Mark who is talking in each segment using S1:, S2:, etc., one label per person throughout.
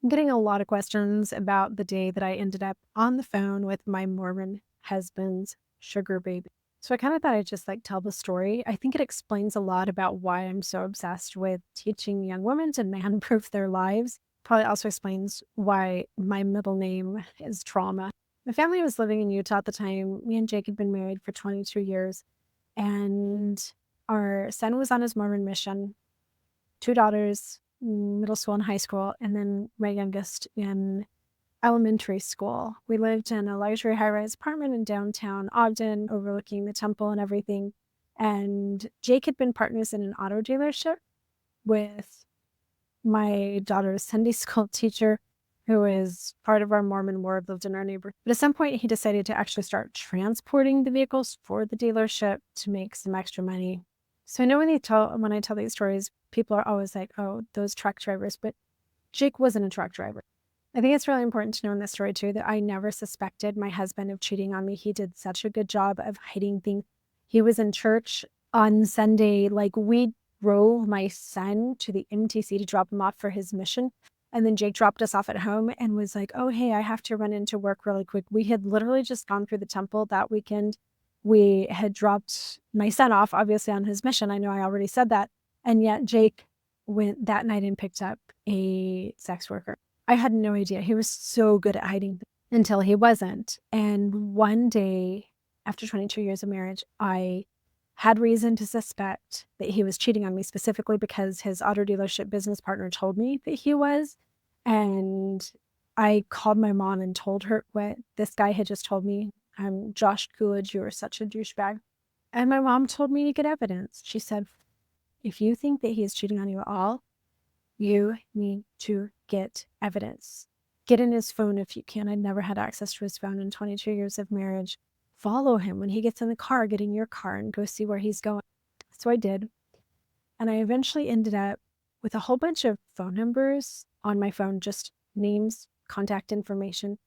S1: I'm getting a lot of questions about the day that I ended up on the phone with my Mormon husband's sugar baby. So I kind of thought I'd just tell the story. I think it explains a lot about why I'm so obsessed with teaching young women to man proof their lives. Probably also explains why my middle name is Trauma. My family was living in Utah at the time. Me and Jake had been married for 22 years, and our son was on his Mormon mission. Two daughters, middle school and high school, and then my youngest in elementary school. We lived in a luxury high-rise apartment in downtown Ogden, overlooking the temple and everything. And Jake had been partners in an auto dealership with my daughter's Sunday school teacher, who is part of our Mormon ward, lived in our neighborhood. But at some point, he decided to actually start transporting the vehicles for the dealership to make some extra money. So I know when I tell these stories, people are always like, "Oh, those truck drivers," but Jake wasn't a truck driver. I think it's really important to know in this story too that I never suspected my husband of cheating on me. He did such a good job of hiding things. He was in church on Sunday. We drove my son to the MTC to drop him off for his mission. And then Jake dropped us off at home and was like, "Oh, hey, I have to run into work really quick." We had literally just gone through the temple that weekend. We had dropped my son off, obviously, on his mission. I know I already said that. And yet Jake went that night and picked up a sex worker. I had no idea. He was so good at hiding until he wasn't. And one day, after 22 years of marriage, I had reason to suspect that he was cheating on me, specifically because his auto dealership business partner told me that he was. And I called my mom and told her what this guy had just told me. Josh Coolidge, you are such a douchebag. And my mom told me to get evidence. She said, "If you think that he is cheating on you at all, you need to get evidence. Get in his phone if you can." I'd never had access to his phone in 22 years of marriage. Follow him. When he gets in the car, get in your car and go see where he's going. So I did. And I eventually ended up with a whole bunch of phone numbers on my phone, just names, contact information.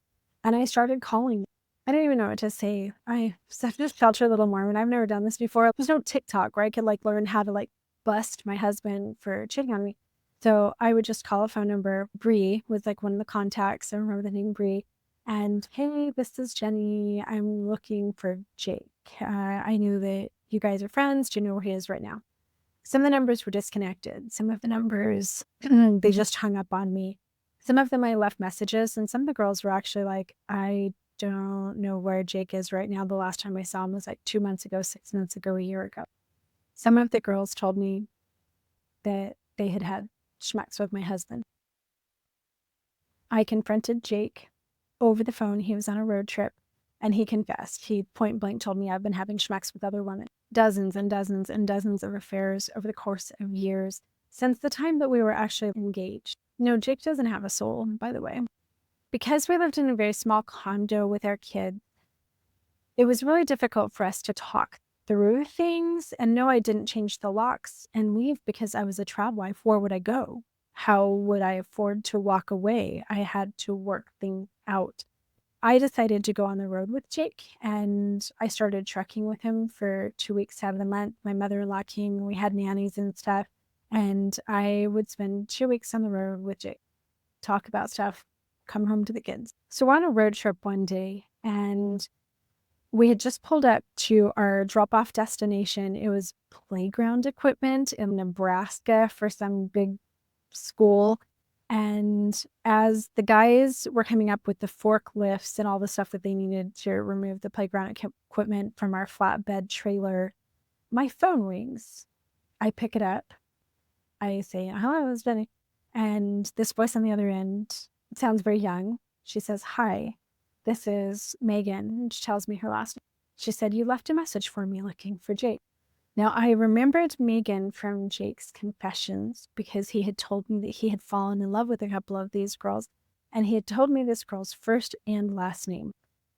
S1: And I started calling. I didn't even know what to say. I just felt a little Mormon. I've never done this before. There's no TikTok where I could learn how to bust my husband for cheating on me. So I would just call a phone number. Bree was one of the contacts. I remember the name Bree. And, "Hey, this is Jenny. I'm looking for Jake. I knew that you guys are friends. Do you know where he is right now?" Some of the numbers were disconnected. Some of the numbers, they just hung up on me. Some of them I left messages, and some of the girls were actually like, "I don't know where Jake is right now. The last time I saw him was 2 months ago, 6 months ago, a year ago." Some of the girls told me that they had had schmucks with my husband. I confronted Jake over the phone. He was on a road trip, and he confessed. He point blank told me, "I've been having schmucks with other women." Dozens and dozens and dozens of affairs over the course of years since the time that we were actually engaged. No, Jake doesn't have a soul, by the way. Because we lived in a very small condo with our kids, it was really difficult for us to talk through things. And no, I didn't change the locks and leave because I was a trad wife. Where would I go? How would I afford to walk away? I had to work things out. I decided to go on the road with Jake, and I started trekking with him for 2 weeks out of the month. My mother-in-law came, we had nannies and stuff, and I would spend 2 weeks on the road with Jake, talk about stuff, come home to the kids. So we're on a road trip one day, and we had just pulled up to our drop-off destination. It was playground equipment in Nebraska for some big school. And as the guys were coming up with the forklifts and all the stuff that they needed to remove the playground equipment from our flatbed trailer, my phone rings. I pick it up. I say, "Hello, it's Jenny." And this voice on the other end sounds very young. She says, "Hi, this is Megan." And she tells me her last name. She said, "You left a message for me looking for Jake." Now, I remembered Megan from Jake's confessions because he had told me that he had fallen in love with a couple of these girls, and he had told me this girl's first and last name.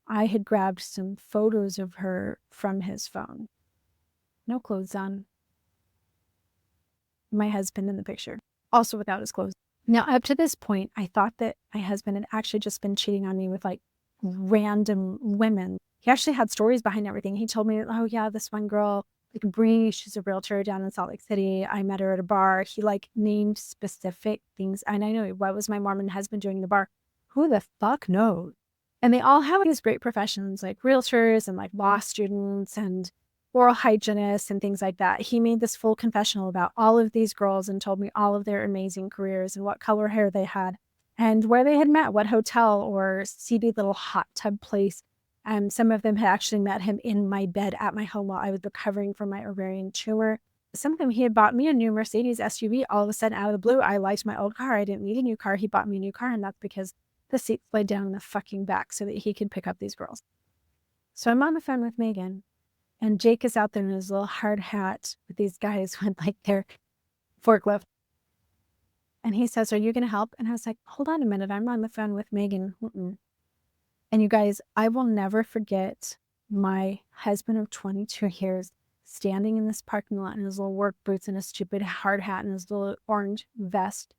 S1: I had grabbed some photos of her from his phone. No clothes on. My husband in the picture, also without his clothes. Now, up to this point, I thought that my husband had actually just been cheating on me with random women. He actually had stories behind everything. He told me, "Oh yeah, this one girl Like Bree, she's a realtor down in Salt Lake City. I met her at a bar. He like named specific things. And I know, what was my Mormon husband doing in the bar? Who the fuck knows? And they all have these great professions like realtors and like law students and oral hygienists and things like that. He made this full confessional about all of these girls and told me all of their amazing careers and what color hair they had and where they had met, what hotel or seedy little hot tub place. Some of them had actually met him in my bed at my home while I was recovering from my ovarian tumor. Some of them, he had bought me a new Mercedes SUV. All of a sudden, out of the blue, I liked my old car. I didn't need a new car. He bought me a new car, and that's because the seat slid down in the fucking back so that he could pick up these girls. So I'm on the phone with Megan, and Jake is out there in his little hard hat with these guys with like their forklift. And he says, "Are you going to help?" And I was like, "Hold on a minute. I'm on the phone with Megan." And you guys, I will never forget my husband of 22 years standing in this parking lot in his little work boots and his stupid hard hat and his little orange vest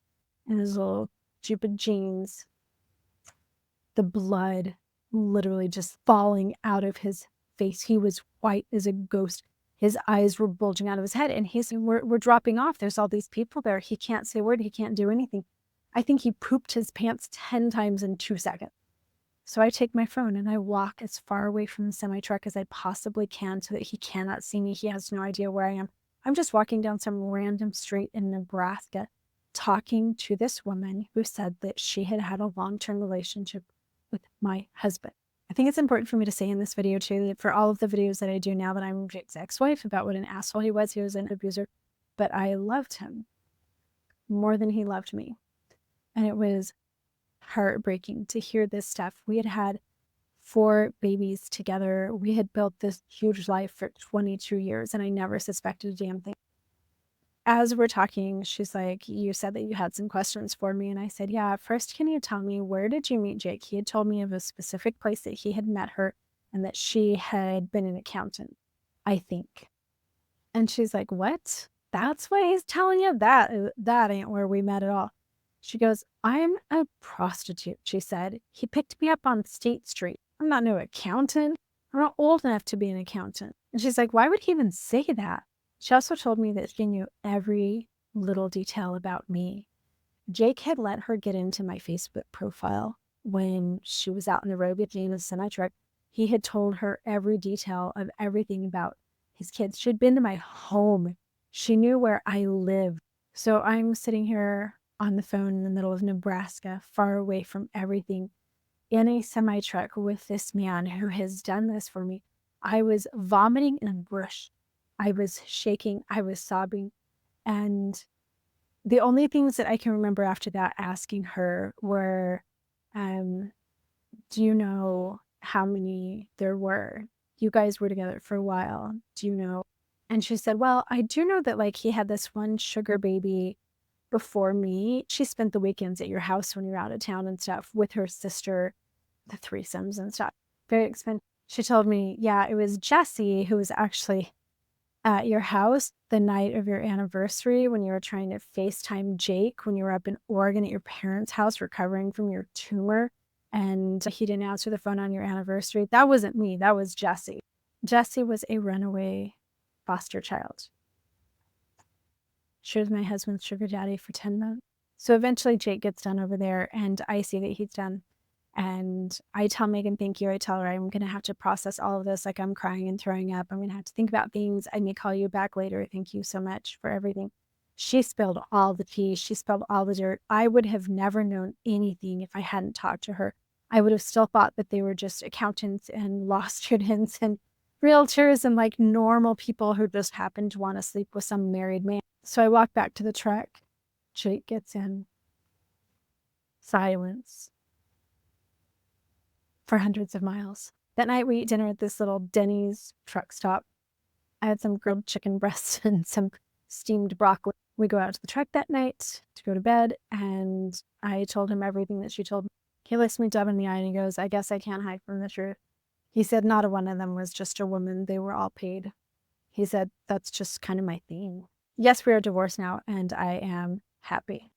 S1: and his little stupid jeans. The blood literally just falling out of his face. He was white as a ghost. His eyes were bulging out of his head. And he's saying, we're dropping off. There's all these people there. He can't say a word. He can't do anything. I think he pooped his pants 10 times in 2 seconds. So I take my phone and I walk as far away from the semi-truck as I possibly can so that he cannot see me. He has no idea where I am. I'm just walking down some random street in Nebraska talking to this woman who said that she had had a long-term relationship with my husband. I think it's important for me to say in this video too that for all of the videos that I do now that I'm Jake's ex-wife about what an asshole he was an abuser, but I loved him more than he loved me. And it was heartbreaking to hear this stuff. We had had 4 babies together. We had built this huge life for 22 years, and I never suspected a damn thing. As we're talking, she's like, "You said that you had some questions for me." And I said, "Yeah, first, can you tell me, where did you meet Jake?" He had told me of a specific place that he had met her and that she had been an accountant, I think. And she's like, "What? That's why he's telling you that? That ain't where we met at all." She goes, "I'm a prostitute," she said. "He picked me up on State Street. I'm not no accountant. I'm not old enough to be an accountant." And she's like, "Why would he even say that?" She also told me that she knew every little detail about me. Jake had let her get into my Facebook profile when she was out on the road with me in a semi-truck. He had told her every detail of everything about his kids. She'd been to my home. She knew where I lived. So I'm sitting here on the phone in the middle of Nebraska, far away from everything, in a semi-truck with this man who has done this for me. I was vomiting in a bush. I was shaking. I was sobbing. And the only things that I can remember after that asking her were, "Do you know how many there were? You guys were together for a while. Do you know?" And she said, "Well, I do know that like he had this one sugar baby before me. She spent the weekends at your house when you're out of town and stuff with her sister, the threesomes and stuff. Very expensive." She told me, "Yeah, it was Jesse who was actually at your house the night of your anniversary when you were trying to FaceTime Jake when you were up in Oregon at your parents' house recovering from your tumor. And he didn't answer the phone on your anniversary. That wasn't me. That was Jesse. Jesse was a runaway foster child. She was my husband's sugar daddy for 10 months. So eventually Jake gets done over there and I see that he's done. And I tell Megan, thank you. I tell her I'm going to have to process all of this. Like I'm crying and throwing up. I'm going to have to think about things. I may call you back later. Thank you so much for everything. She spilled all the tea. She spilled all the dirt. I would have never known anything if I hadn't talked to her. I would have still thought that they were just accountants and law students and realtors and like normal people who just happened to want to sleep with some married man. So I walk back to the truck. Jake gets in. Silence for hundreds of miles. That night we eat dinner at this little Denny's truck stop. I had some grilled chicken breasts and some steamed broccoli. We go out to the truck that night to go to bed, and I told him everything that she told me. He looks me dead in the eye and he goes, "I guess I can't hide from the truth." He said not a one of them was just a woman. They were all paid. He said, "That's just kind of my thing." Yes, we are divorced now, and I am happy.